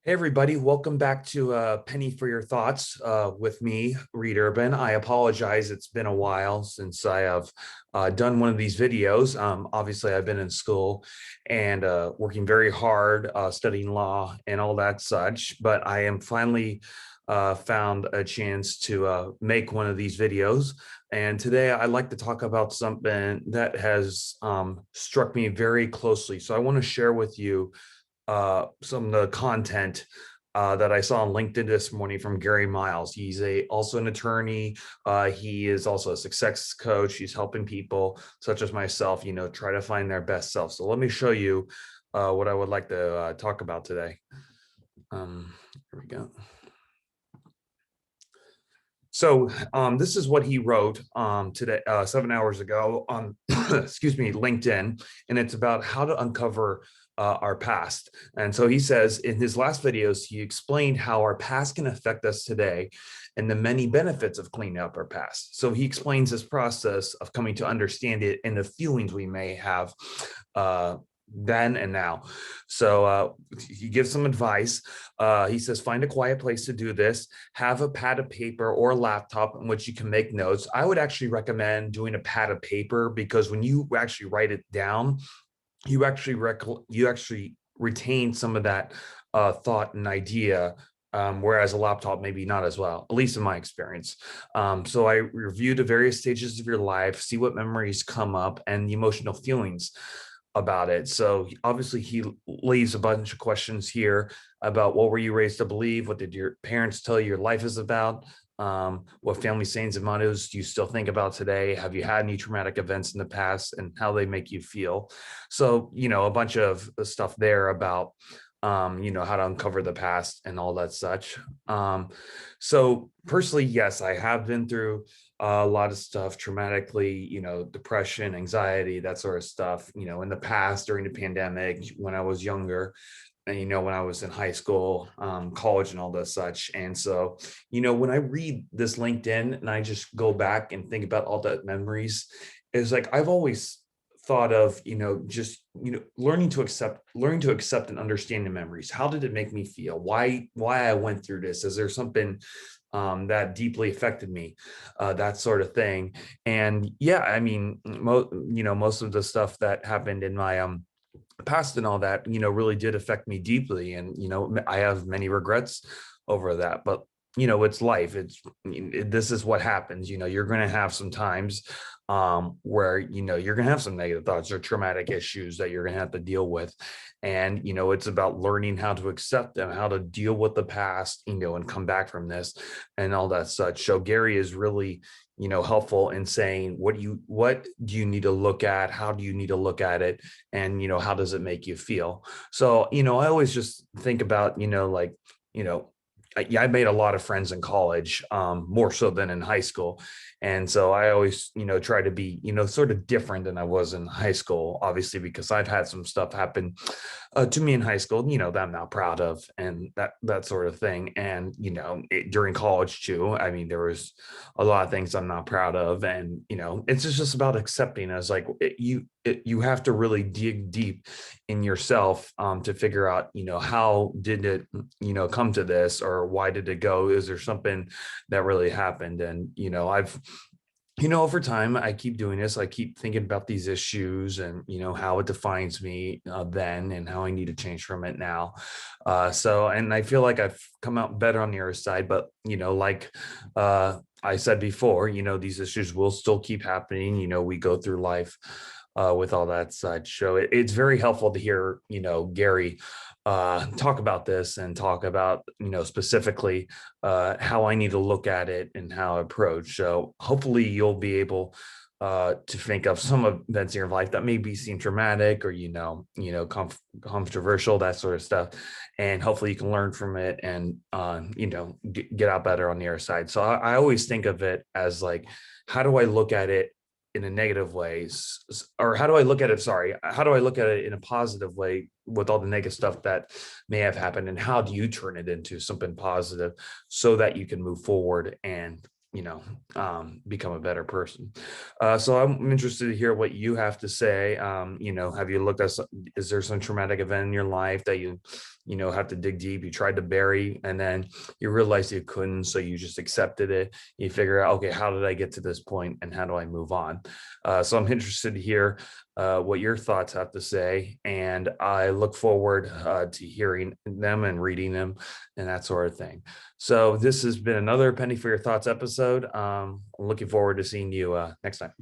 Hey everybody, welcome back to Penny for Your Thoughts with me, Reed Urban. I apologize, it's been a while since I have done one of these videos. Obviously, I've been in school and working very hard, studying law and all that such, but I am finally found a chance to make one of these videos. And today I'd like to talk about something that has struck me very closely. So I want to share with you some of the content that I saw on LinkedIn this morning from Gary Miles. He's also an attorney. He is also a success coach. He's helping people such as myself, try to find their best self. So let me show you what I would like to talk about today. Here we go. So this is what he wrote today, 7 hours ago on, excuse me, LinkedIn, and it's about how to uncover our past. And so he says in his last videos, he explained how our past can affect us today and the many benefits of cleaning up our past. So he explains this process of coming to understand it and the feelings we may have then and now. So he gives some advice. He says, find a quiet place to do this, have a pad of paper or a laptop in which you can make notes. I would actually recommend doing a pad of paper because when you actually write it down, you actually retain some of that thought and idea, whereas a laptop maybe not as well, at least in my experience. So I review the various stages of your life, see what memories come up and the emotional feelings about it. So obviously he leaves a bunch of questions here about what were you raised to believe? What did your parents tell you your life is about? What family sayings and mottos do you still think about today? Have you had any traumatic events in the past and how they make you feel? So, a bunch of stuff there about, how to uncover the past and all that such. So personally, yes, I have been through a lot of stuff traumatically, depression, anxiety, that sort of stuff, in the past during the pandemic, when I was younger, and when I was in high school, college and all that such. And so, when I read this LinkedIn and I just go back and think about all that memories, it's like I've always thought of, just, learning to accept and understand the memories. How did it make me feel? Why I went through this? Is there something that deeply affected me, that sort of thing? And yeah, I mean, most of the stuff that happened in my past and all that, really did affect me deeply. And, I have many regrets over that, but it's life. This is what happens. You're going to have some times where, you're going to have some negative thoughts or traumatic issues that you're going to have to deal with. And, it's about learning how to accept them, how to deal with the past, and come back from this and all that such. So Gary is really, helpful in saying, what do you need to look at? How do you need to look at it? And, how does it make you feel? So, I always just think about, like, yeah, I made a lot of friends in college, more so than in high school. And so I always, try to be, sort of different than I was in high school, obviously, because I've had some stuff happen to me in high school, that I'm not proud of and that sort of thing. And, during college too, I mean, there was a lot of things I'm not proud of. And, it's just about accepting as like you have to really dig deep in yourself to figure out, how did it, come to this, or why did it go? Is there something that really happened? And, I've over time, I keep doing this. I keep thinking about these issues and, how it defines me then and how I need to change from it now. And I feel like I've come out better on the other side, but, like I said before, these issues will still keep happening. We go through life with all that such. So it's very helpful to hear, Gary talk about this and talk about, specifically how I need to look at it and how I approach. So hopefully you'll be able to think of some events in your life that maybe seem traumatic or, controversial, that sort of stuff. And hopefully you can learn from it and, get out better on the other side. So I always think of it as like, how do I look at it in a negative way, or how do I look at it? Sorry, how do I look at it in a positive way with all the negative stuff that may have happened, and how do you turn it into something positive so that you can move forward and become a better person. So I'm interested to hear what you have to say. Have you looked at, is there some traumatic event in your life that have to dig deep, you tried to bury, and then you realized you couldn't, so you just accepted it. You figure out, okay, how did I get to this point and how do I move on? So I'm interested to hear what your thoughts have to say, and I look forward to hearing them and reading them and that sort of thing. So this has been another Penny for Your Thoughts episode. I'm looking forward to seeing you next time.